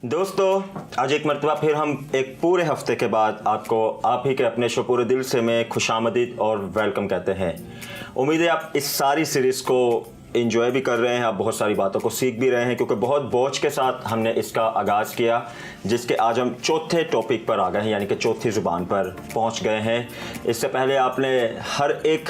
दोस्तों, आज एक मरतबा फिर हम एक पूरे हफ्ते के बाद आपको आप ही के अपने शो पूरे दिल से मैं खुशामदीद और वेलकम कहते हैं। उम्मीद है आप इस सारी सीरीज़ को एंजॉय भी कर रहे हैं, आप बहुत सारी बातों को सीख भी रहे हैं, क्योंकि बहुत बोझ के साथ हमने इसका आगाज़ किया, जिसके आज हम चौथे टॉपिक पर आ गए हैं, यानी कि चौथी ज़ुबान पर पहुंच गए हैं। इससे पहले आपने हर एक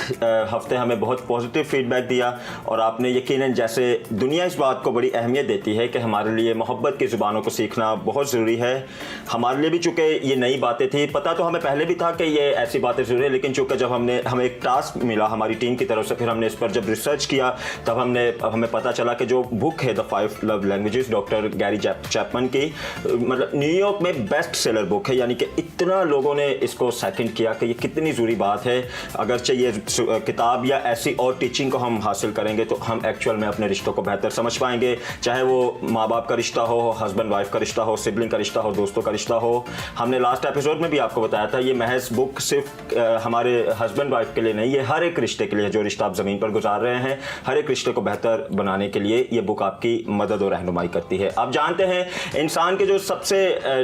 हफ्ते हमें बहुत पॉजिटिव फीडबैक दिया और आपने यकीनन जैसे दुनिया इस बात को बड़ी अहमियत देती है कि हमारे लिए मोहब्बत की ज़ुबानों को सीखना बहुत ज़रूरी है। हमारे लिए भी चूँकि ये नई बातें थी, पता तो हमें पहले भी था कि ये ऐसी बातें ज़रूरी है, लेकिन चूँकि जब हमें एक टास्क मिला हमारी टीम की तरफ से, फिर हमने इस पर जब रिसर्च किया तब हमें पता चला कि जो बुक है the 5 love languages doctor Gary Chapman की, मतलब न्यूयॉर्क में बेस्ट सेलर बुक है, यानी कि इतना लोगों ने इसको सेकंड किया कि ये कितनी ज़रूरी बात है। अगर चाहिए किताब या ऐसी और टीचिंग को हम हासिल करेंगे तो हम एक्चुअल में अपने रिश्तों को बेहतर समझ पाएंगे, चाहे वो माँ बाप का रिश्ता हो, हस्बैंड वाइफ का रिश्ता हो, सिबलिंग का रिश्ता हो, दोस्तों का रिश्ता हो। हमने लास्ट एपिसोड में भी आपको बताया था, ये महज बुक सिर्फ हमारे हस्बैंड वाइफ के लिए नहीं, ये हर एक रिश्ते के लिए, जो रिश्ता आप ज़मीन पर गुजार रहे हैं, हर एक रिश्ते को बेहतर बनाने के लिए ये बुक आपकी मदद और रहनुमाई करती है। आप जानते हैं इंसान के जो सबसे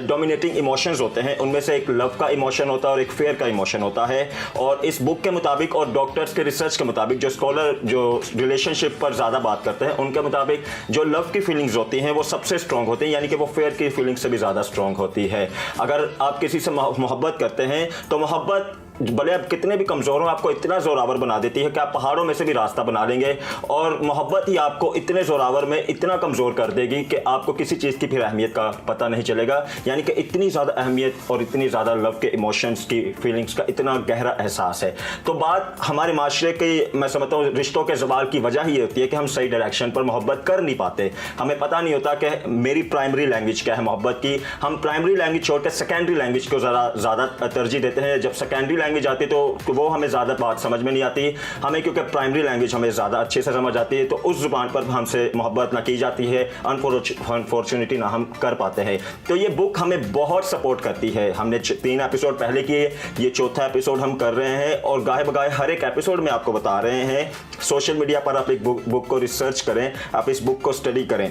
डोमिनेटिंग इमोशंस होते हैं उनमें से एक लव का इमोशन होता है और एक फेयर का इमोशन होता है। और इस बुक के मुताबिक और डॉक्टर्स के रिसर्च के मुताबिक, जो स्कॉलर जो रिलेशनशिप पर ज़्यादा बात करते हैं, उनके मुताबिक जो लव की फीलिंग्स होती हैं वो सबसे स्ट्रॉन्ग होती हैं, यानी कि वो फेयर की फीलिंग्स से भी ज़्यादा स्ट्रॉन्ग होती है। अगर आप किसी से मोहब्बत करते हैं तो मोहब्बत भले आप कितने भी कमज़ोर हो, आपको इतना ज़ोरावर बना देती है कि आप पहाड़ों में से भी रास्ता बना लेंगे, और मोहब्बत ही आपको इतने ज़ोरावर में इतना कमज़ोर कर देगी कि आपको किसी चीज़ की फिर अहमियत का पता नहीं चलेगा। यानी कि इतनी ज़्यादा अहमियत और इतनी ज़्यादा लव के इमोशंस की फीलिंग्स का इतना गहरा एहसास है। तो बात हमारे माशरे की, मैं समझता हूँ, रिश्तों के ज़वाल की वजह ही होती है कि हम सही डायरेक्शन पर मोहब्बत कर नहीं पाते। हमें पता नहीं होता कि मेरी प्राइमरी लैंग्वेज क्या है मोहब्बत की। हम प्राइमरी लैंग्वेज छोड़ के सेकेंडरी लैंग्वेज को ज़्यादा तरजीह देते हैं। जब सेकेंडरी लैंग्वेज आती है तो वो हमें ज़्यादा बात समझ में नहीं आती हमें, क्योंकि प्राइमरी लैंग्वेज हमें ज़्यादा अच्छे से समझ आती है, तो उस ज़ुबान पर हमसे मोहब्बत ना की जाती है, अनफॉर्चुनेटली ना हम कर पाते हैं। तो ये बुक हमें बहुत सपोर्ट करती है। हमने 3 एपिसोड पहले किए, ये चौथा एपिसोड हम कर रहे हैं, और गाहे बगाहे हर एक एपिसोड में आपको बता रहे हैं। सोशल मीडिया पर आप एक बुक को रिसर्च करें, आप इस बुक को स्टडी करें,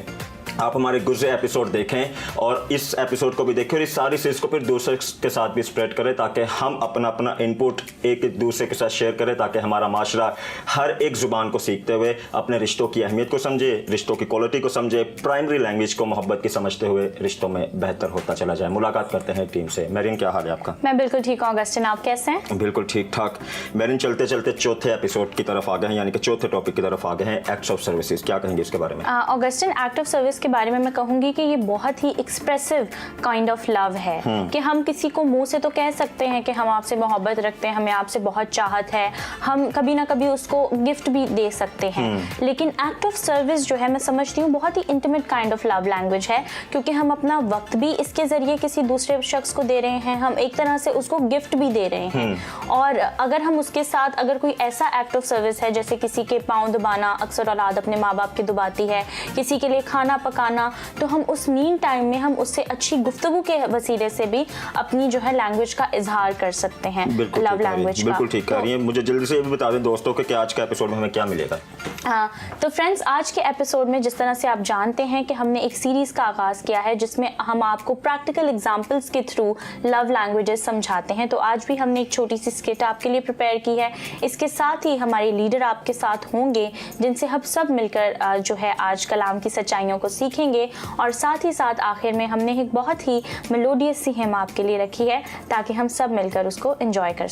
आप हमारे गुज़रे एपिसोड देखें और इस एपिसोड को भी देखें, और इस सारी चीज़ को फिर दूसरे के साथ भी स्प्रेड करें, ताकि हम अपना इनपुट एक दूसरे के साथ शेयर करें, ताकि हमारा माशरा हर एक ज़ुबान को सीखते हुए अपने रिश्तों की अहमियत को समझे, रिश्तों की क्वालिटी को समझे, प्राइमरी लैंग्वेज को मोहब्बत की समझते हुए रिश्तों में बेहतर होता चला जाए। मुलाकात करते हैं टीम से। मेरिन, क्या हाल है आपका? मैं बिल्कुल ठीक हूँ ऑगस्टिन, आप कैसे हैं? बिल्कुल ठीक ठाक। मेरिन, चलते चलते चौथे एपिसोड की तरफ आ गए हैं, यानी कि चौथे टॉपिक की तरफ आ गए हैं, एक्ट्स ऑफ सर्विसेज। क्या कहेंगे इसके बारे में? ऑगस्टिन, एक्ट ऑफ सर्विस के बारे में मैं कहूँगी कि ये बहुत ही एक्सप्रेसिव काइंड ऑफ लव है, कि हम किसी को मुंह से तो कह सकते हैं कि हम आपसे मोहब्बत रखते हैं, हमें आपसे बहुत चाहत है, हम कभी ना कभी उसको गिफ्ट भी दे सकते हैं, लेकिन एक्ट ऑफ सर्विस जो है, मैं समझती हूँ बहुत ही intimate kind of love language है, क्योंकि हम अपना वक्त भी इसके जरिए किसी दूसरे शख्स को दे रहे हैं, हम एक तरह से उसको गिफ्ट भी दे रहे हैं। और अगर हम उसके साथ अगर कोई ऐसा एक्ट ऑफ सर्विस है, जैसे किसी के पाँव दबाना, अक्सर औलाद अपने माँ बाप की दबाती है, किसी के लिए खाना पकाना, तो हम उस मीन टाइम में हम उससे अच्छी गुफ्तगू के वसीले से भी अपनी जो है लैंग्वेज का इजहार कर सकते हैं, लव लैंग्वेज का। बिल्कुल ठीक कह रही है। मुझे जल्दी से ये भी बता दें दोस्तों कि आज के एपिसोड में हमें क्या मिलेगा। हाँ, तो फ्रेंड्स, आज के एपिसोड में जिस तरह से आप जानते हैं कि हमने एक सीरीज का आगाज किया है जिसमें हम आपको प्रैक्टिकल एग्जांपल्स के थ्रू लव लैंग्वेजेस समझाते हैं, तो आज भी हमने एक छोटी सी स्किट आपके लिए प्रिपेयर की है। इसके साथ ही हमारे लीडर आपके साथ होंगे, जिनसे हम सब मिलकर जो है आज कलाम की सच्चाइयों को सीखेंगे, और साथ ही साथ आखिर में हमने एक बहुत ही मेलोडियस सी हिम आपके लिए रखी है, ताकि हम सब मिलकर उसको एंजॉय कर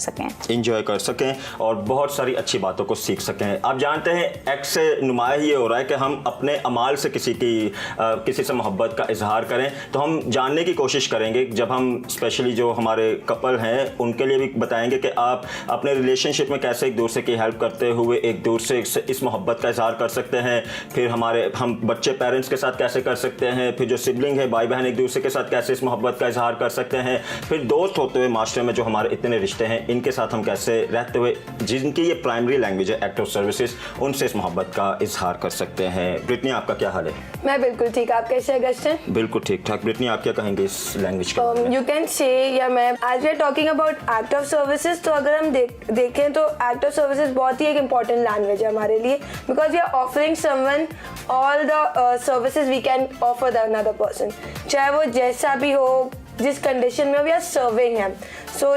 सकें और बहुत सारी अच्छी बातों को सीख सकें। आप जानते हैं एक्ट से नुमाया ये हो रहा है कि हम अपने अमाल से किसी से मोहब्बत का इजहार करें, तो हम जानने की कोशिश करेंगे। जब हम स्पेशली जो हमारे कपल हैं उनके लिए भी बताएंगे कि आप अपने रिलेशनशिप में कैसे एक दूसरे की हेल्प करते हुए एक दूसरे से इस मोहब्बत का इजहार कर सकते हैं। फिर हम बच्चे पेरेंट्स के साथ कैसे कर सकते हैं, फिर जो सिबलिंग है, भाई बहन, एक दूसरे के साथ कैसे इस मोहब्बत का इजहार कर सकते हैं, फिर दोस्त होते हुए माशरे में जो हमारे इतने रिश्ते हैं इनके साथ हम कैसे रहते हुए, जिनकी ये प्राइमरी लैंग्वेज है एक्ट ऑफ सर्विसेज, उनसे इस मोहब्बत का इजहार कर सकते हैं। ब्रिटनी, आपका क्या हाल है? मैं बिल्कुल ठीक, आप कैसे हैं अगस्टिन? बिल्कुल ठीक ठाक। ब्रिटनी, आप क्या कहेंगे इस लैंग्वेज के बारे में? यू कैन से, या मैं आज we are talking about act of services, तो अगर हम देखें तो एक्ट ऑफ सर्विसेज बहुत ही एक इम्पॉर्टेंट लैंग्वेज है हमारे लिए, because we are offering someone all the services we can offer the another person. चाहे वो जैसा भी हो, जिस कंडीशन में we are serving him. So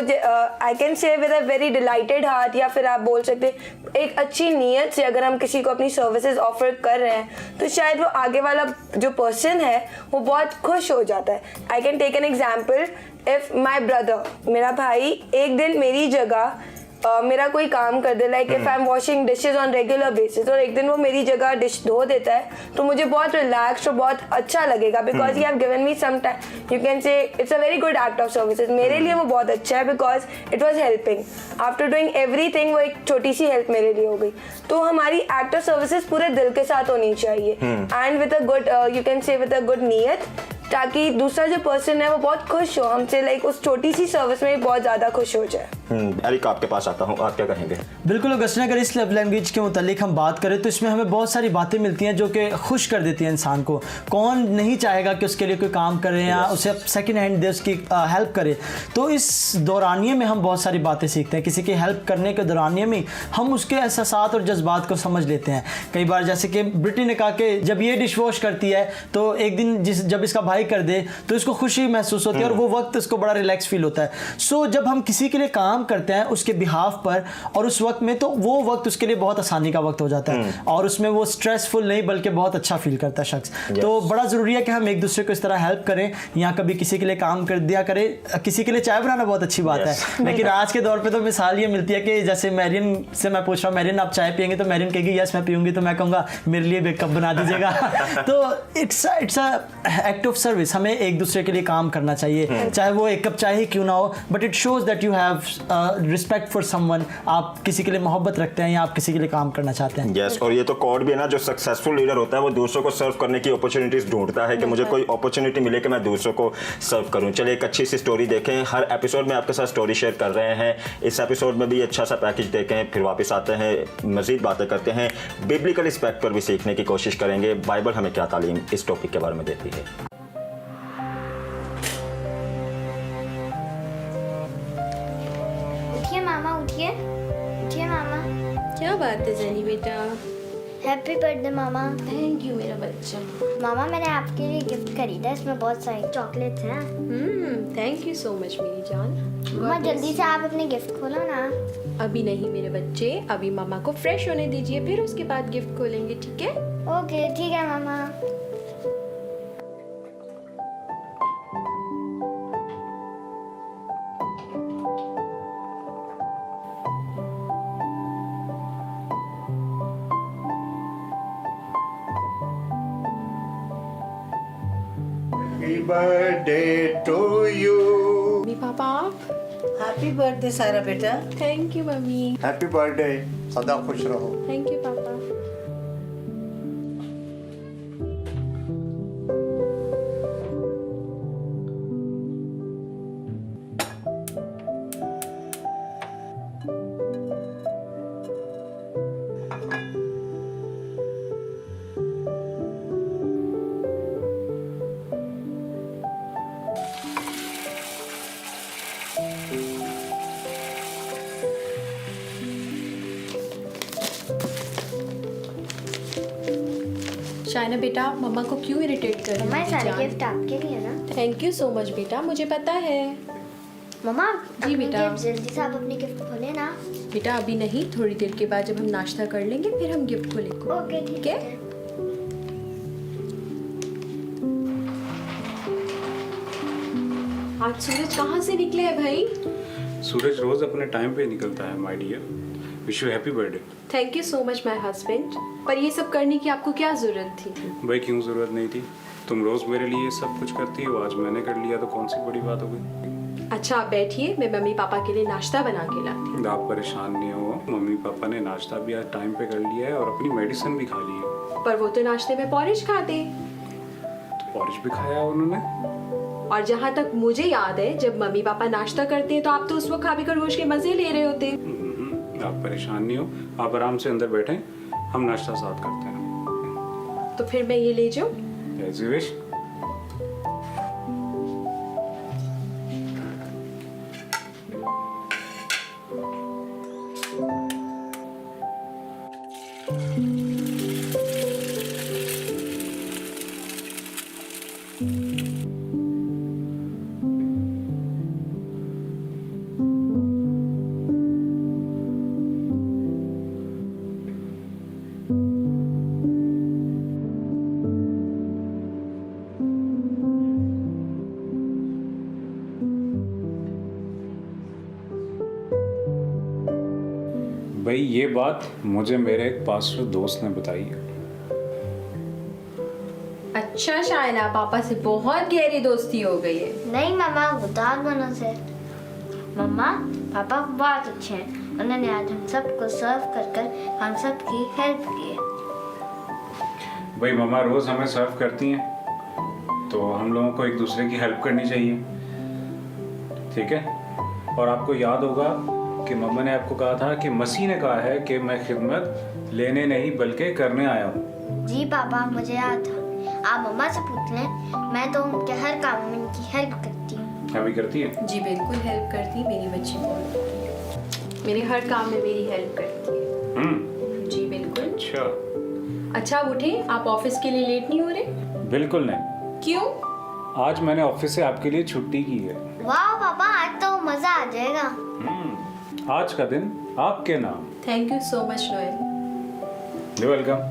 I can say with a very delighted heart, या फिर आप बोल सकते हैं एक अच्छी नीयत से अगर हम किसी को अपनी सर्विसेज ऑफर कर रहे हैं तो शायद वो आगे वाला जो पर्सन है वो बहुत खुश हो जाता है. I can take an example. If my brother, मेरा भाई, एक दिन मेरी जगह मेरा कोई काम कर दे, like if I am washing dishes on regular basis, और एक दिन वो मेरी जगह डिश धो देता है तो मुझे बहुत रिलैक्स और बहुत अच्छा लगेगा because he have given me some time. You can say it's a very good act of services. मेरे लिए वो बहुत अच्छा है because it was helping. After doing everything वो एक छोटी सी हेल्प मेरे लिए हो गई. तो हमारी एक्ट ऑफ सर्विसेज पूरे दिल के साथ होनी चाहिए and with a good, you can से विद अ गुड नीयत, ताकि दूसरा जो पर्सन है वो बहुत खुश हो हमसे, लाइक उस छोटी सी सर्विस में बहुत ज़्यादा खुश हो जाए. एरिक, आपके पास आता हूँ, आप क्या कहेंगे? बिल्कुल अगस्टिन, अगर इस लव लैंग्वेज के मुतालिक हम बात करें तो इसमें हमें बहुत सारी बातें मिलती हैं जो कि खुश कर देती हैं इंसान को. कौन नहीं चाहेगा कि उसके लिए कोई काम करे या उसे सेकंड हैंड दे, उसकी हेल्प करे. तो इस दौरानिए में हम बहुत सारी बातें सीखते हैं. किसी की हेल्प करने के दौरानिए में हम उसके एहसासात और जज्बात को समझ लेते हैं. कई बार जैसे कि ब्रिटी ने कहा कि जब ये डिश वॉश करती है तो एक दिन जब इसका भाई कर दे तो इसको खुशी महसूस होती है और वो वक्त इसको बड़ा रिलैक्स फील होता है. सो जब हम किसी के लिए काम करते हैं उसके बिहाफ पर और उस वक्त में, तो वो वक्त उसके लिए बहुत आसानी का वक्त हो जाता है और उसमें वो स्ट्रेसफुल नहीं बल्कि बहुत अच्छा फील करता है शख्स. तो बड़ा ज़रूरी है कि हम एक दूसरे को इस तरह हेल्प करें या कभी किसी के लिए काम कर दिया करें. किसी के लिए चाय बनाना बहुत अच्छी बात है, लेकिन आज के दौर पे तो मिसाल ये मिलती है कि जैसे मैरियन से मैं पूछ रहा हूँ, मैरियन आप चाय पियेंगे, तो मैरियन कहेगी यस मैं पीऊँगी, तो मैं कहूँगा मेरे लिए भी एक कप बना दीजिएगा. तो it's a act of service. हमें एक दूसरे के लिए काम करना चाहिए, चाहे वो एक कप चाय ही क्यों ना हो, but it shows that you have respect for someone. आप किसी के लिए मोहब्बत रखते हैं या आप किसी के लिए काम करना चाहते हैं. यस, और ये तो कोड भी है ना, जो सक्सेसफुल लीडर होता है वो दूसरों को सर्व करने की अपॉर्चुनिटीज ढूंढता है कि मुझे कोई अपॉर्चुनिटी मिले कि मैं दूसरों को सर्व करूं. चलिए एक अच्छी सी स्टोरी देखें. हर एपिसोड में आपके साथ स्टोरी शेयर कर रहे हैं. इस एपिसोड में भी अच्छा सा पैकेज देखें, फिर वापस आते हैं, मजीद बातें करते हैं, बिब्लिकल एस्पेक्ट पर भी सीखने की कोशिश करेंगे. बाइबल हमें क्या तालीम इस टॉपिक के बारे में देती है. उठिए मामा, उठिए उठिए मामा. क्या बात है जेनी बेटा? Happy birthday mama. Thank you मेरा बच्चा. मामा मैंने आपके लिए गिफ्ट खरीदा, इसमें बहुत सारी चॉकलेट्स हैं. थैंक यू सो मच मेरी जान. मामा जल्दी से आप अपने गिफ्ट खोलो ना. अभी नहीं मेरे बच्चे, अभी मामा को फ्रेश होने दीजिए, फिर उसके बाद गिफ्ट खोलेंगे, ठीक है? ओके ठीक है मामा. Happy birthday to you. Mummy papa आप. हैप्पी बर्थडे सारा बेटा. Thank you mummy. Happy birthday, सदा खुश रहो. थैंक यू पापा. शाइना बेटा, आप मम्मा को क्यों इरिटेट कर रही मामा ये सारे हो? गिफ्ट आपके लिए ना. थैंक यू सो मच बेटा, मुझे पता है. मामा जी बेटा. गिफ्ट जल्दी से आप अपने गिफ्ट खोले ना. बेटा अभी नहीं, थोड़ी देर के बाद जब हम नाश्ता कर लेंगे फिर हम गिफ्ट खोलेंगे. ओके ठीक है. आज सूरज कहाँ से निकले हैं भाई? सूरज रोज अपने टाइम पे निकलता है my dear. Wish you happy birthday. Thank you so much my husband. पर ये सब करने की आपको क्या जरूरत थी? भाई क्यों जरूरत नहीं थी? तुम रोज मेरे लिए सब कुछ करती हो, आज मैंने कर लिया तो कौन सी बड़ी बात हो गई. अच्छा आप बैठिए, मैं मम्मी पापा के लिए नाश्ता बना के लाती हूँ. आप परेशान नहीं हो, मम्मी पापा ने नाश्ता भी आज टाइम पे कर लिया है और अपनी मेडिसिन भी खा ली है. पर वो तो नाश्ते में पॉरिज खाते. तो पॉरिज भी खाया है उन्होंने. और जहाँ तक मुझे याद है, जब मम्मी पापा नाश्ता करते हैं तो आप तो उस वक्त खाबी खरगोश के मजे ले रहे होते. आप परेशान नहीं हो, आप आराम से अंदर बैठे, हम नाश्ता साथ करते हैं. तो फिर मैं ये ले जाऊँ? As you wish. भाई ये बात मुझे मेरे एक पास्टर दोस्त ने बताई है। अच्छा शायना, पापा से बहुत गहरी दोस्ती हो गई है। नहीं मम्मा, गुदार बनो से। मम्मा, पापा बहुत अच्छे हैं। उन्होंने आज हम सबको सर्व कर हम सबकी हेल्प की है। भाई मम्मा रोज़ हमें सर्व करती हैं, तो हम लोगों को एक दूसरे की हेल्प करनी चाहिए, ठीक है? और आपको याद होगा कि मम्मा ने आपको कहा था कि मसीह ने कहा है कि मैं खिदमत लेने नहीं बल्कि करने आया हूँ। जी पापा, मुझे याद था। आप मम्मा से पूछ लें, मैं तो उनके हर काम में उनकी हेल्प करती हूँ। अभी करती है? जी बिल्कुल हेल्प करती है मेरी बच्ची बहुत। मेरे हर काम में मेरी हेल्प करती है। जी बिल्कुल। अच्छा आप उठे, आप ऑफिस के लिए लेट नहीं हो रहे? बिल्कुल नहीं। क्यों? आज मैंने ऑफिस से आपके लिए छुट्टी की है। वाह पापा, आज तो मजा आ जाएगा। आज का दिन आपके नाम। Thank you so much Noel. You welcome.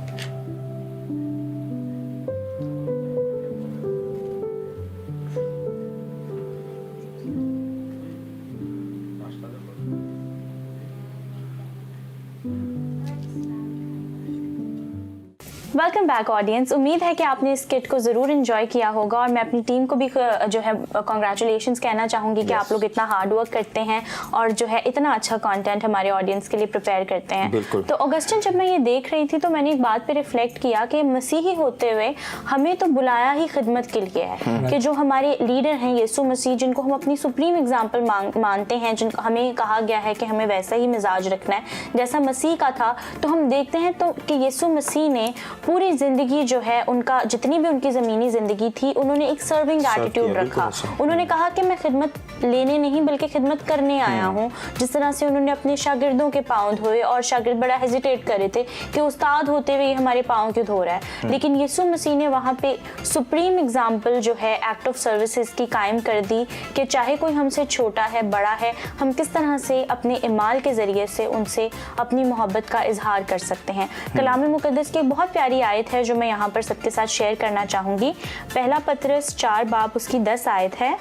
Welcome back audience. उम्मीद है कि आपने इस किट को ज़रूर एंजॉय किया होगा और मैं अपनी टीम को भी जो है कॉन्ग्रेचुलेशंस कहना चाहूँगी कि आप लोग इतना हार्ड वर्क करते हैं और जो है इतना अच्छा कंटेंट हमारे ऑडियंस के लिए प्रिपेयर करते हैं। तो ऑगस्टिन, जब मैं ये देख रही थी तो मैंने एक बात पे रिफ्लेक्ट किया कि मसीही होते हुए हमें तो बुलाया ही खिदमत के लिए है कि जो हमारे लीडर हैं यीशु मसीह, जिनको हम अपनी सुप्रीम एग्जाम्पल मानते हैं, जिनको हमें कहा गया है कि हमें वैसा ही मिजाज रखना है जैसा मसीह का था, तो हम देखते हैं तो कि यीशु मसीह ने पूरी जिंदगी जो है उनका, जितनी भी उनकी ज़मीनी ज़िंदगी थी, उन्होंने एक सर्विंग एटीट्यूड रखा। उन्होंने कहा कि मैं खिदमत लेने नहीं बल्कि खिदमत करने आया हूँ। जिस तरह से उन्होंने अपने शागिर्दों के पाँव धोए और शागिर्द बड़ा हेजिटेट कर रहे थे कि उस्ताद होते हुए हमारे पाँव क्यों धो रहा है, लेकिन यीशु मसीह ने वहाँ पे सुप्रीम एग्जाम्पल जो है एक्ट ऑफ सर्विसेज की कायम कर दी कि चाहे कोई हमसे छोटा है बड़ा है, हम किस तरह से अपने इमाल के ज़रिए से उनसे अपनी मोहब्बत का इजहार कर सकते हैं। कलाम मुक़द्दस की एक बहुत प्यारी आयत है जो मैं यहाँ पर सबके साथ शेयर करना चाहूँगी। पहला पतरस 4 बाब उसकी 10 आयत है,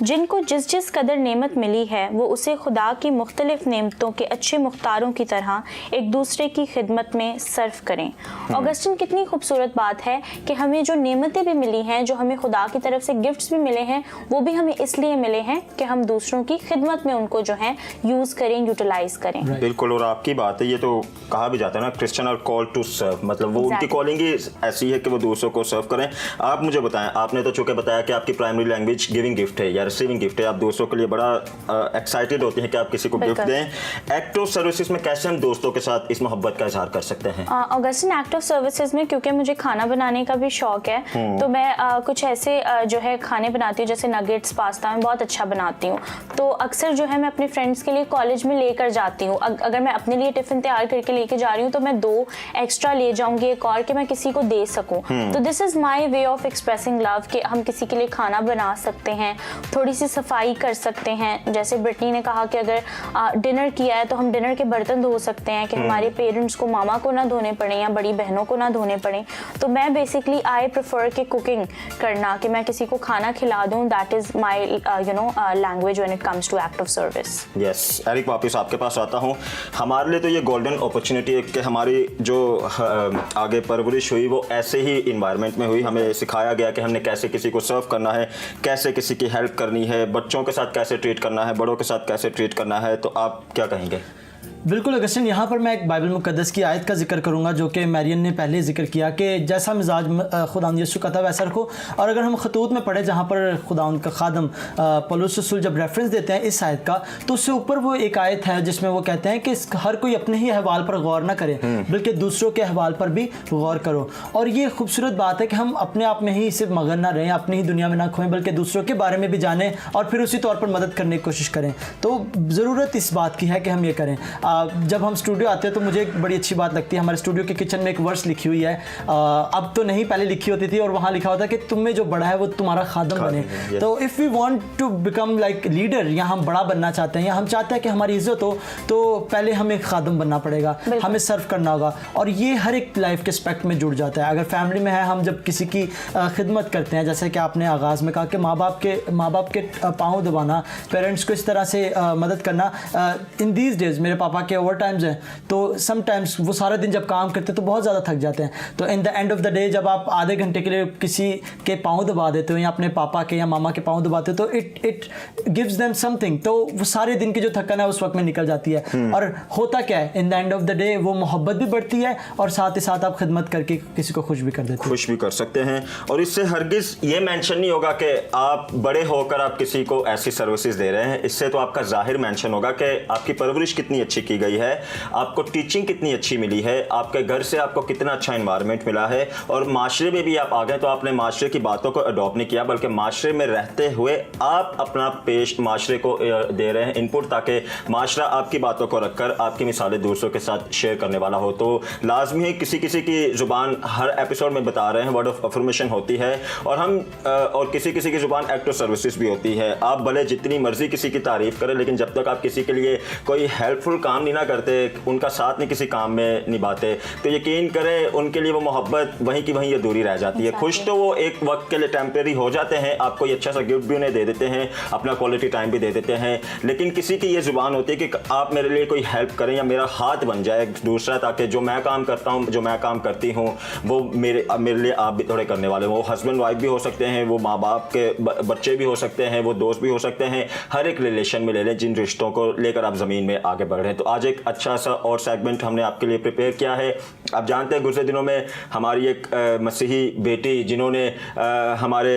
जिनको जिस जिस कदर नेमत मिली है वो उसे खुदा की मुख्तलिफ नेमतों के अच्छे मुख्तारों की तरह एक दूसरे की खिदमत में सर्व करें। ऑगस्टिन, कितनी खूबसूरत बात है कि हमें जो नेमतें भी मिली हैं, जो हमें खुदा की तरफ से गिफ्ट्स भी मिले हैं, वो भी हमें इसलिए मिले हैं कि हम दूसरों की खिदमत में उनको जो है यूज़ करें, यूटिलाइज करें। बिल्कुल, और आपकी बात है, ये तो कहा भी जाता है ना, Christian are call to serve, मतलब वो उनकी कॉलिंग ही ऐसी है कि वो दूसरों को सर्व करें। आप मुझे बताएं, आपने तो चूँकि बताया कि आपकी प्राइमरी लैंग्वेज गिविंग गिफ्ट है या रिसीविंग गिफ्ट है, आप दूसरों के लिए बड़ा एक्साइटेड होती हैं कि आप किसी को गिफ्ट दें। एक्ट ऑफ सर्विसेज में कैसे हम दोस्तों के साथ इस मोहब्बत का इजहार कर सकते हैं? ऑगस्टिन, एक्ट ऑफ सर्विसेज में क्योंकि मुझे खाना बनाने का भी शौक है, तो मैं कुछ ऐसे जो है खाने बनाती हूँ, जैसे नगेट्स, पास्ता मैं बहुत अच्छा बनाती हूँ। तो अक्सर जो है मैं अपने फ्रेंड्स के लिए कॉलेज में लेकर जाती हूँ। अगर मैं अपने लिए टिफिन तैयार करके लेके जा रही हूँ तो मैं 2 एक्स्ट्रा ले जाऊंगी, एक और कि मैं किसी को दे सकूँ। तो this is my way of expressing love कि हम किसी के लिए खाना बना सकते हैं, थोड़ी सी सफाई कर सकते हैं। जैसे ब्रिटनी ने कहा कि अगर डिनर किया है तो हम डिनर के बर्तन धो सकते हैं, कि हमारे पेरेंट्स को, मामा को ना धोने पड़े या बड़ी बहनों को ना धोने पड़े। तो मैं बेसिकली आई प्रेफर कि कुकिंग करना, कि मैं किसी को खाना खिला दूं। That is my language when it comes to act of service. Yes Eric, वापस आपके पास आता हूँ। हमारे लिए तो ये गोल्डन अपॉर्चुनिटी है कि हमारी जो आगे परवरिश हुई वो ऐसे ही इन्वायरमेंट में हुई। हमें सिखाया गया कि हमने कैसे किसी को सर्व करना है, कैसे किसी की हेल्प करनी है, बच्चों के साथ कैसे ट्रीट करना है, बड़ों के साथ कैसे ट्रीट करना है। तो आप क्या कहेंगे? बिल्कुल अगस्टिन, यहाँ पर मैं एक बाइबल मुक़द्दस की आयत का जिक्र करूँगा जो कि मैरियन ने पहले जिक्र किया कि जैसा मिजाज खुदा यीशु का था वैसा रखो। और अगर हम खतूत में पढ़े जहाँ पर खुदा उनका खादम पौलुस रसूल जब रेफरेंस देते हैं इस आयत का, तो उससे ऊपर वो एक आयत है जिसमें वो कहते हैं कि हर कोई अपने ही अहवाल पर गौर ना करे बल्कि दूसरों के अहवाल पर भी गौर करो। और ये खूबसूरत बात है कि हम अपने आप में ही सिर्फ मगन ना रहें, अपनी ही दुनिया में ना खोएं, बल्कि दूसरों के बारे में भी जानें और फिर उसी तौर पर मदद करने की कोशिश करें। तो ज़रूरत इस बात की है कि हम ये करें। जब हम स्टूडियो आते हैं तो मुझे एक बड़ी अच्छी बात लगती है, हमारे स्टूडियो के किचन में एक वर्स लिखी हुई है, अब तो नहीं, पहले लिखी होती थी, और वहाँ लिखा होता है कि तुम में जो बड़ा है वो तुम्हारा खादम बने। तो if we want to become like leader, या हम बड़ा बनना चाहते हैं या हम चाहते हैं कि हमारी इज्जत हो, तो पहले हमें एक खादम बनना पड़ेगा, हमें सर्व करना होगा। और ये हर एक लाइफ के एस्पेक्ट में जुड़ जाता है। अगर फैमिली में है, हम जब किसी की खिदमत करते हैं, जैसे कि आपने आगाज़ में कहा कि माँ बाप के पाँव दबाना, पेरेंट्स को इस तरह से मदद करना। इन दीज डेज मेरे पापा पापा के ओवर टाइम्स हैं, तो समटाइम्स वो सारा दिन जब काम करते हैं तो बहुत ज़्यादा थक जाते हैं। तो in the end of the day जब आप आधे घंटे के लिए किसी के पाँव दबा देते हो या अपने पापा के या मामा के पाँव दबाते हो तो इट गिव्स देम समथिंग, तो वो सारे दिन की जो थकान है उस वक्त में निकल जाती है। और होता क्या है, in the end of the day वो मोहब्बत भी बढ़ती है और साथ ही साथ आप खिदमत करके किसी को खुश भी कर देते हैं। खुश भी कर सकते हैं। और इससे हरगिज़ ये मेंशन नहीं होगा कि आप बड़े होकर आप किसी को ऐसी सर्विसेज दे रहे हैं, इससे तो आपका जाहिर मेंशन होगा कि आपकी परवरिश कितनी अच्छी की गई है, आपको टीचिंग कितनी अच्छी मिली है, आपके घर से आपको कितना अच्छा इन्वायरमेंट मिला है, और माशरे में भी आप आ गए तो आपने माशरे की बातों को अडॉप्ट नहीं किया, बल्कि माशरे में रहते हुए आप अपना पेश माशरे को दे रहे हैं इनपुट, ताकि माशरा आपकी बातों को रखकर आपकी मिसालें दूसरों के साथ शेयर करने वाला हो। तो लाजमी है किसी किसी की ज़ुबान हर एपिसोड में बता रहे हैं वर्ड ऑफ अफर्मेशन होती है, और किसी किसी की ज़ुबान एक्ट ऑफ सर्विसेज भी होती है। आप भले जितनी मर्जी किसी की तारीफ़ करें, लेकिन जब तक आप किसी के लिए कोई हेल्पफुल काम नहीं ना करते, उनका साथ नहीं किसी काम में निभाते, तो यकीन करें उनके लिए वो मोहब्बत वहीं की वहीं अधूरी रह जाती है। खुश तो वो एक वक्त के लिए टेम्परेरी हो जाते हैं, आपको ये अच्छा सा गिफ्ट भी उन्हें दे देते हैं, अपना क्वालिटी टाइम भी दे देते हैं, लेकिन किसी की ये ज़ुबान होती है कि आप मेरे लिए कोई हेल्प करें या मेरा हाथ बन जाए दूसरा, ताकि जो मैं काम करता हूँ, जो मैं काम करती हूँ, वो मेरे लिए आप भी थोड़े करने वाले। वो हस्बैंड वाइफ भी हो सकते हैं, वो माँ बाप के बच्चे भी हो सकते हैं, वो दोस्त भी हो सकते हैं, हर एक रिलेशन में ले लें जिन रिश्तों को लेकर आप ज़मीन में आगे बढ़ रहे हैं। तो आज एक अच्छा सा और सेगमेंट हमने आपके लिए प्रिपेयर किया है। आप जानते हैं गुज़रे दिनों में हमारी एक मसीही बेटी जिन्होंने हमारे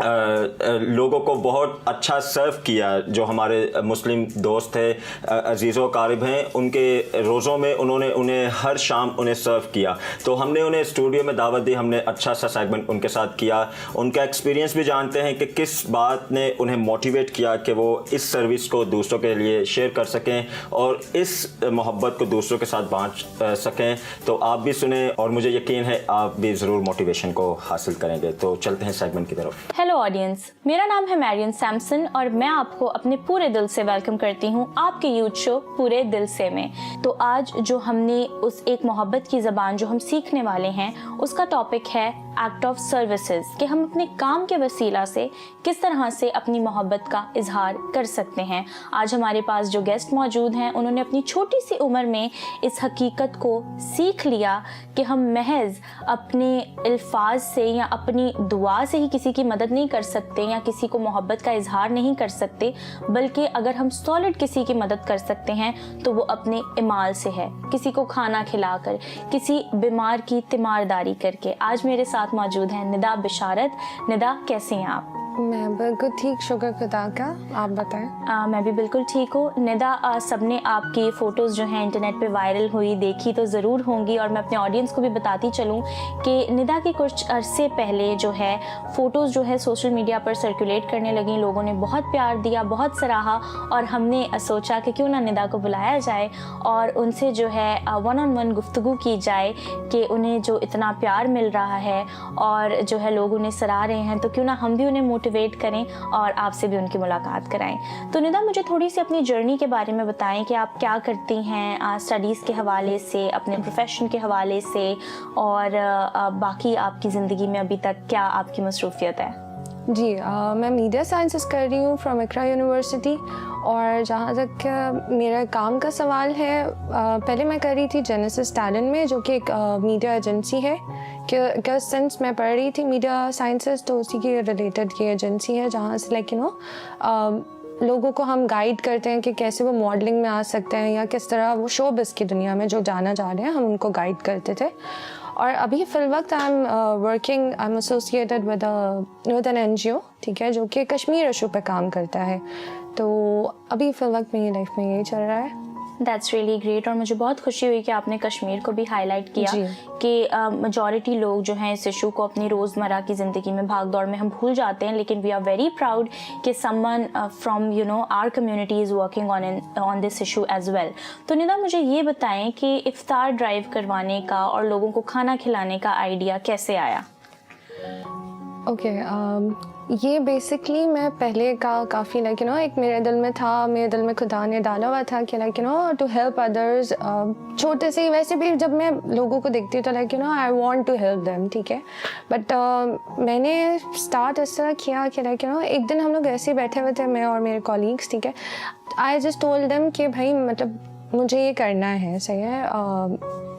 लोगों को बहुत अच्छा सर्व किया, जो हमारे मुस्लिम दोस्त थे, अजीज़ो क़ारिब हैं, उनके रोज़ों में उन्होंने उन्हें हर शाम उन्हें सर्व किया, तो हमने उन्हें स्टूडियो में दावत दी, हमने अच्छा सा सेगमेंट उनके साथ किया, उनका एक्सपीरियंस भी जानते हैं कि किस बात ने उन्हें मोटिवेट किया कि वो इस सर्विस को दूसरों के लिए शेयर कर सकें और इस मोहब्बत को दूसरों के साथ बांट सकें। तो आप भी सुने और मुझे यकीन है आप भी ज़रूर मोटिवेशन को हासिल करेंगे। तो चलते हैं सेगमेंट की तरफ। हेलो ऑडियंस, मेरा नाम है मैरियन सैमसन और मैं आपको अपने पूरे दिल से वेलकम करती हूँ आपके यूथ शो पूरे दिल से में। तो आज जो हमने उस एक मोहब्बत की ज़बान जो हम सीखने वाले हैं उसका टॉपिक है एक्ट ऑफ सर्विसेज, कि हम अपने काम के वसीला से किस तरह से अपनी मोहब्बत का इजहार कर सकते हैं। आज हमारे पास जो गेस्ट मौजूद हैं उन्होंने अपनी छोटी सी उम्र में इस हकीकत को सीख लिया कि हम महज अपने अल्फाज से या अपनी दुआ से ही किसी की मदद नहीं कर सकते या किसी को मोहब्बत का इजहार नहीं कर सकते, बल्कि अगर हम सॉलिड किसी की मदद कर सकते हैं तो वो अपने इमाल से है, किसी को खाना खिलाकर, किसी बीमार की तीमारदारी करके। आज मेरे साथ मौजूद हैं निदा बिशारत। निदा, कैसे हैं आप? मैं बिल्कुल ठीक, शुक्र खुदा का, आप बताएं। मैं भी बिल्कुल ठीक हूँ। निदा, सबने आपकी फ़ोटोज़ जो हैं इंटरनेट पे वायरल हुई देखी तो ज़रूर होंगी, और मैं अपने ऑडियंस को भी बताती चलूँ कि निदा की कुछ अरसे पहले जो है फ़ोटोज़ जो है सोशल मीडिया पर सर्कुलेट करने लगी, लोगों ने बहुत प्यार दिया, बहुत सराहा, और हमने सोचा कि क्यों ना निदा को बुलाया जाए और उनसे जो है वन ऑन वन गुफ्तगू की जाए कि उन्हें जो इतना प्यार मिल रहा है और जो है लोग उन्हें सराह रहे हैं, तो क्यों ना हम भी उन्हें मोटिवेट करें और आपसे भी उनकी मुलाकात कराएं। तो निदा, मुझे थोड़ी सी अपनी जर्नी के बारे में बताएं कि आप क्या करती हैं स्टडीज़ के हवाले से, अपने प्रोफेशन के हवाले से, और बाकी आपकी ज़िंदगी में अभी तक क्या आपकी मसरूफियत है? जी, मैं मीडिया साइंसेस कर रही हूँ फ्रॉम इकरा यूनिवर्सिटी, और जहाँ तक मेरा काम का सवाल है, पहले मैं कर रही थी जेनेसिस टैलेंट में, जो कि एक मीडिया एजेंसी है, कि सिंस मैं पढ़ रही थी मीडिया साइंसेस तो उसी के रिलेटेड ये एजेंसी है, जहाँ से लाइक लोगों को हम गाइड करते हैं कि कैसे वो मॉडलिंग में आ सकते हैं या किस तरह वो शोबिज़ की दुनिया में जो जाना चाह रहे हैं, हम उनको गाइड करते थे। और अभी फ़िल वक्त I am associated with an NGO, ठीक है, जो कि कश्मीर इशू पे काम करता है। तो अभी फ़िल वक्त मेरी लाइफ में यही चल रहा है। दैट्स रियली ग्रेट, और मुझे बहुत खुशी हुई कि आपने कश्मीर को भी हाईलाइट किया कि मेजॉरिटी लोग जो हैं इस इशू को अपनी रोज़मर्रा की ज़िंदगी में भाग दौड़ में हम भूल जाते हैं, लेकिन वी आर वेरी प्राउड कि someone from our community is working on this issue as well. तो निदा, मुझे ये बताएं कि इफ्तार ड्राइव करवाने का और लोगों को खाना खिलाने का आइडिया कैसे आया? ये बेसिकली मैं पहले का काफ़ी एक मेरे दिल में था, मेरे दिल में खुदा ने डाला हुआ था कि टू हेल्प अदर्स। छोटे से ही, वैसे भी जब मैं लोगों को देखती हूँ तो I want to help them, ठीक है। बट मैंने स्टार्ट इस तरह किया कि एक दिन हम लोग ऐसे ही बैठे हुए थे, मैं और मेरे कॉलीग्स, ठीक है। आई जस्ट टोल्ड देम कि भाई मुझे ये करना है, सही है,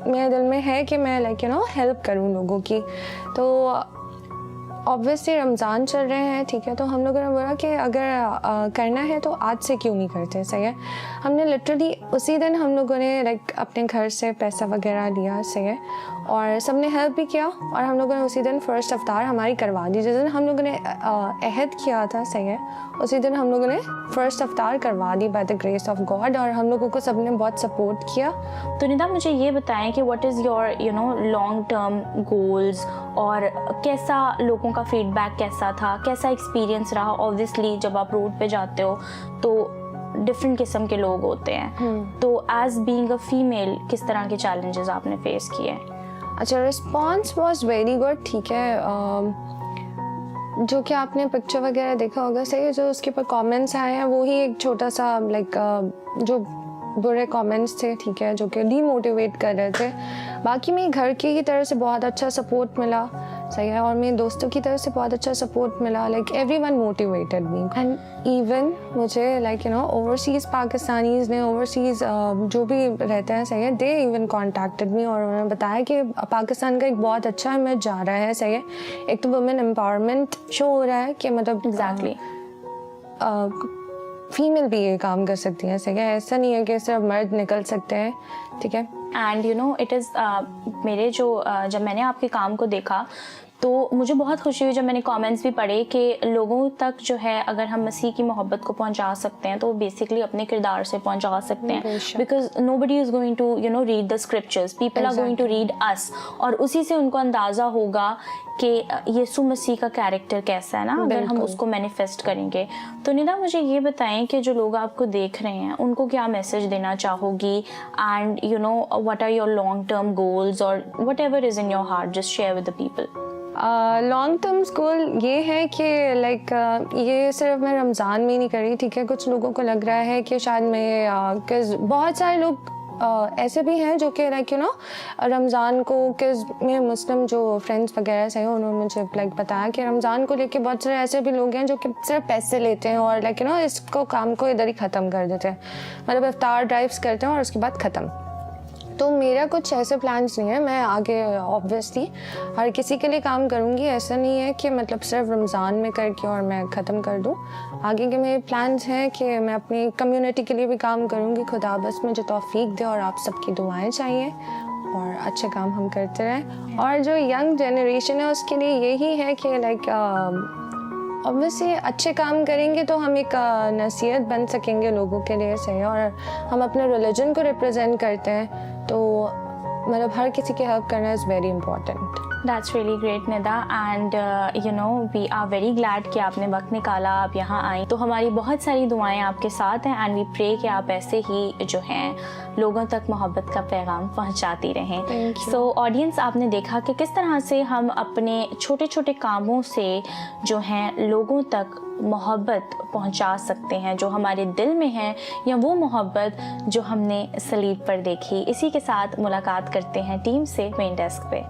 मेरे दिल में है कि मैं लाइक हेल्प करूँ लोगों की। तो ऑब्वियसली रमज़ान चल रहे हैं, ठीक है, तो हम लोगों ने बोला कि अगर करना है तो आज से क्यों नहीं करते, सही है। हमने लिटरली उसी दिन हम लोगों ने लाइक अपने घर से पैसा वगैरह लिया, सही है, और सब ने हेल्प भी किया, और हम लोगों ने उसी दिन फ़र्स्ट अफ्तार हमारी करवा दी। जिस दिन हम लोगों ने अहद किया था, सही है, उसी दिन हम लोगों ने फ़र्स्ट अफ्तार करवा दी by the grace of God, और हम लोगों को सब ने बहुत सपोर्ट किया। तो निदा मुझे ये बताएं कि what is your long term goals, और कैसा लोगों का फीडबैक कैसा था, कैसा एक्सपीरियंस रहा। ऑब्वियसली जब आप रोड पे जाते हो तो डिफरेंट किस्म के लोग होते हैं, तो एज बीइंग अ फीमेल किस तरह के चैलेंजेस आपने फेस किए? अच्छा, रिस्पॉन्स वॉज वेरी गुड, ठीक है। जो कि आपने पिक्चर वगैरह देखा होगा, सही है, जो उसके ऊपर कमेंट्स आए हैं वो ही एक छोटा सा लाइक जो बुरे कमेंट्स थे, ठीक है, जो कि डीमोटिवेट कर रहे थे। बाकी मेरे घर की तरफ से बहुत अच्छा सपोर्ट मिला, सही है, और मेरे दोस्तों की तरफ से बहुत अच्छा सपोर्ट मिला। Like everyone motivated me, and even मुझे लाइक ओवरसीज़ पाकिस्तानीज़ ने, ओवरसीज़ जो भी रहते हैं, सही है, दे इवन कॉन्टैक्टेड मी, और उन्होंने बताया कि पाकिस्तान का एक बहुत अच्छा इमेज जा रहा है, सही है। एक तो वुमेन एम्पावरमेंट शो हो रहा है कि मतलब एग्जैक्टली फीमेल भी ये काम कर सकती हैं, सही है, ऐसा नहीं है कि सिर्फ मर्द निकल सकते हैं, ठीक है। एंड इट इज़ मेरे जब मैंने आपके काम को देखा तो मुझे बहुत खुशी हुई जब मैंने कमेंट्स भी पढ़े कि लोगों तक जो है अगर हम मसीह की मोहब्बत को पहुंचा सकते हैं तो बेसिकली अपने किरदार से पहुंचा सकते हैं, because nobody is going to read the scriptures, people are going to read us, और उसी से उनको अंदाज़ा होगा कि यीशु मसीह का कैरेक्टर कैसा है ना, अगर हम उसको मैनिफेस्ट करेंगे। तो निदा मुझे ये बताएं कि जो लोग आपको देख रहे हैं उनको क्या मैसेज देना चाहोगी, and what are your long term goals, और whatever is in your heart, just share with the people. Long term goal ये है कि लाइक ये सिर्फ मैं रमज़ान में ही नहीं करी, ठीक है। कुछ लोगों को लग रहा है कि शायद मैं बहुत सारे लोग ऐसे भी हैं जो कि लाइक रमज़ान को, मेरे मुस्लिम जो फ्रेंड्स वगैरह से हैं उन्होंने मुझे लाइक बताया कि रमज़ान को लेके बहुत सारे ऐसे भी लोग हैं जो कि सिर्फ पैसे लेते हैं और लाइक इसको काम को इधर ही ख़त्म कर देते हैं, मतलब इफ्तार ड्राइव्स करते हैं और उसके बाद ख़त्म। तो मेरा कुछ ऐसे प्लान्स नहीं है, मैं आगे ऑब्वियसली हर किसी के लिए काम करूँगी, ऐसा नहीं है कि मतलब सिर्फ रमज़ान में करके और मैं ख़त्म कर दूँ। आगे के मेरे प्लान्स हैं कि मैं अपनी कम्युनिटी के लिए भी काम करूँगी, खुदा बस मुझे तौफीक दे और आप सबकी दुआएं चाहिए और अच्छे काम हम करते रहें। और जो यंग जनरेशन है उसके लिए यही है कि लाइक ऑब्वियसली अच्छे काम करेंगे तो हम एक नसीहत बन सकेंगे लोगों के लिए, सही, और हम अपने रिलीजन को रिप्रेजेंट करते हैं, तो मतलब हर किसी की हेल्प करना is very important. That's really great Nida, and we are very glad कि आपने वक्त निकाला, आप यहाँ आई। तो हमारी बहुत सारी दुआएं आपके साथ हैं, and we pray कि आप ऐसे ही जो हैं लोगों तक मोहब्बत का पैगाम पहुँचाती रहें। So ऑडियंस, आपने देखा कि किस तरह से हम अपने छोटे छोटे कामों से जो हैं लोगों तक मोहब्बत पहुंचा सकते हैं, जो हमारे दिल में है, या वो मोहब्बत जो हमने सलीब पर देखी। इसी के साथ मुलाकात करते हैं टीम से मेन डेस्क पे।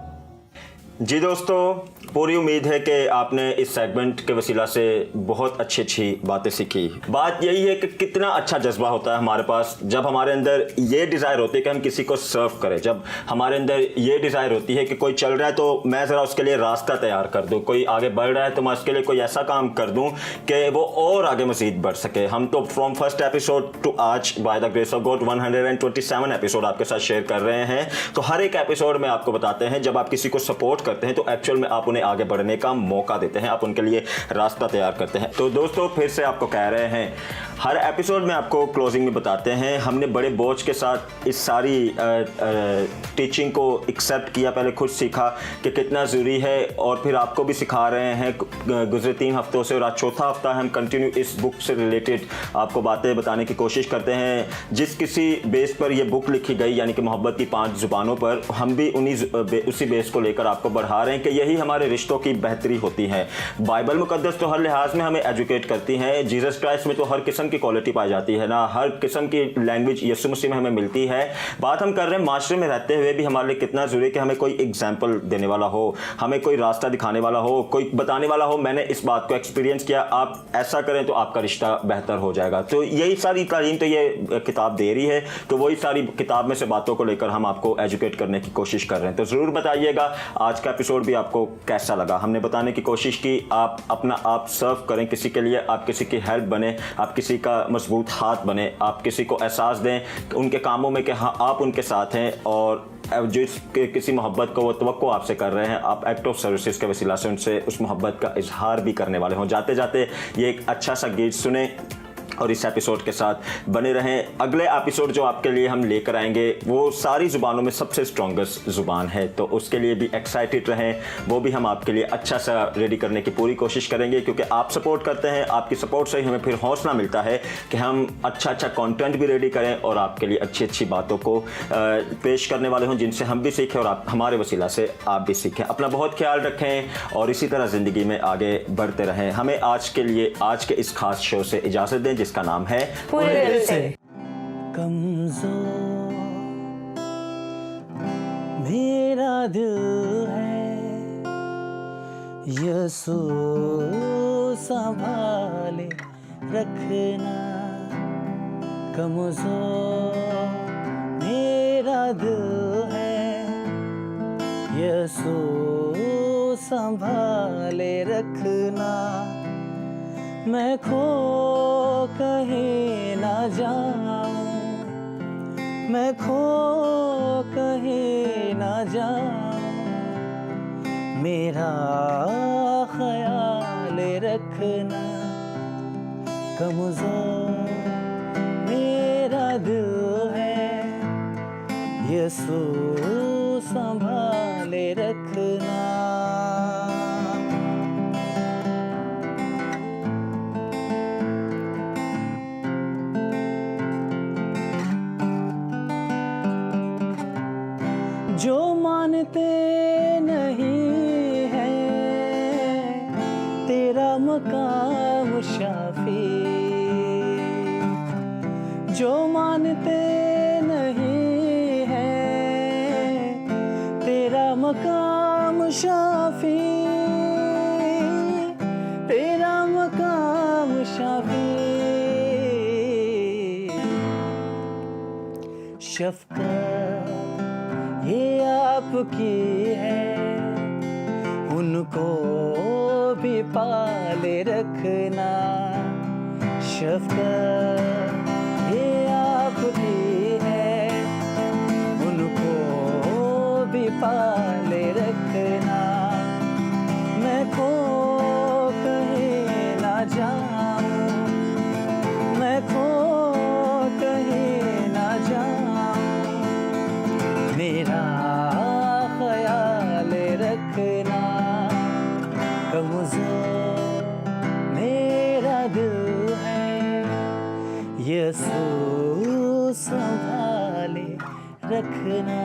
जी दोस्तों, पूरी उम्मीद है कि आपने इस सेगमेंट के वसीला से बहुत अच्छी बातें सीखी। बात यही है कि कितना अच्छा जज्बा होता है हमारे पास जब हमारे अंदर ये डिज़ायर होती है कि हम किसी को सर्व करें, जब हमारे अंदर ये डिज़ायर होती है कि कोई चल रहा है तो मैं ज़रा उसके लिए रास्ता तैयार कर दूँ, कोई आगे बढ़ रहा है तो मैं उसके लिए कोई ऐसा काम कर दूँ कि वो और आगे मज़ीद बढ़ सके। हम तो फ्रॉम फर्स्ट एपिसोड टू आज bye the grace of God 127 episode आपके साथ शेयर कर रहे हैं। तो हर एक एपिसोड में आपको बताते हैं जब आप किसी को सपोर्ट करते हैं तो एक्चुअल में आप उन्हें आगे बढ़ने का मौका देते हैं, आप उनके लिए रास्ता तैयार करते हैं। तो दोस्तों, फिर से आपको कह रहे हैं, हर एपिसोड में आपको क्लोजिंग में बताते हैं हमने बड़े बोझ के साथ इस सारी टीचिंग को एक्सेप्ट किया, पहले खुद सीखा कि कितना ज़रूरी है और फिर आपको भी सिखा रहे हैं गुजरे 3 हफ्तों से, और आज चौथा हफ्ता हम कंटिन्यू इस बुक से रिलेटेड आपको बातें बताने की कोशिश करते हैं। जिस किसी बेस पर यह बुक लिखी गई यानी कि मोहब्बत की 5 ज़ुबानों पर, हम भी उसी बेस को लेकर आपको बढ़ा रहे हैं कि यही हमारे रिश्तों की बेहतरी होती है। बाइबल मुकद्दस तो हर लिहाज में हमें एजुकेट करती हैं, जीसस क्राइस्ट में तो हर किस्म किस्म की क्वालिटी पाई जाती है ना, हर किस्म की लैंग्वेज यीशु मसीह में हमें मिलती है। बात हम कर रहे हैं माशरे में रहते हुए भी हमारे लिए कितना ज़रूरी है कि हमें कोई एग्जाम्पल देने वाला हो, हमें कोई रास्ता दिखाने वाला हो, कोई बताने वाला हो, मैंने इस बात को एक्सपीरियंस किया, आप ऐसा करें तो आपका रिश्ता बेहतर हो जाएगा। तो यही सारी तालीम तो ये किताब दे रही है, तो वही सारी किताब में से बातों को लेकर हम आपको एजुकेट करने की कोशिश कर रहे हैं। तो ज़रूर बताइएगा आज का एपिसोड भी आपको कैसा लगा। हमने बताने की कोशिश की आप अपना आप सर्व करें किसी के लिए, आप किसी की हेल्प बने, आप किसी का मजबूत हाथ बने, आप किसी को एहसास दें उनके कामों में कि हाँ आप उनके साथ हैं, और जो किसी मोहब्बत को वो तवक्को आपसे कर रहे हैं, आप एक्ट ऑफ सर्विसेज के वसीला से उनसे उस मोहब्बत का इजहार भी करने वाले हों। जाते जाते ये एक अच्छा सा गीत सुने और इस एपिसोड के साथ बने रहें। अगले एपिसोड जो आपके लिए हम लेकर आएंगे वो सारी ज़ुबानों में सबसे स्ट्रॉन्गेस्ट ज़ुबान है, तो उसके लिए भी एक्साइटेड रहें। वो भी हम आपके लिए अच्छा सा रेडी करने की पूरी कोशिश करेंगे, क्योंकि आप सपोर्ट करते हैं, आपकी सपोर्ट से ही हमें फिर हौसला मिलता है कि हम अच्छा कंटेंट भी रेडी करें और आपके लिए अच्छी अच्छी बातों को पेश करने वाले हों, जिनसे हम भी सीखें और आप हमारे वसीला से आप भी सीखें। अपना बहुत ख्याल रखें और इसी तरह ज़िंदगी में आगे बढ़ते रहें। हमें आज के इस खास शो से इजाज़त दें जिसका नाम है पूरे दिल से। कमजोर मेरा दिल है, यीशु संभाले रखना। कमजोर मेरा दिल है, यीशु संभाले रखना। मैं खो कहीं ना जाऊं, मैं खो कहीं ना जाऊं, मेरा ख्याल रखना। कमज़ोर मेरा दिल है, यीशु संभाले रखना। जो मानते नहीं है तेरा मकाम शाफी, जो मानते नहीं है तेरा मकाम शाफी, तेरा मकाम शाफी। शफ़क़त ये आपकी है, उनको भी पाले रखना। शफ़क़त ये आपकी है, उनको भी पाले रखना। मैं खो कहीं ना जाऊं, मैं खो कहीं ना जाऊं, मेरा ख्याल रखना। कमज़ोर मेरा दिल है, यीशु संभाले रखना।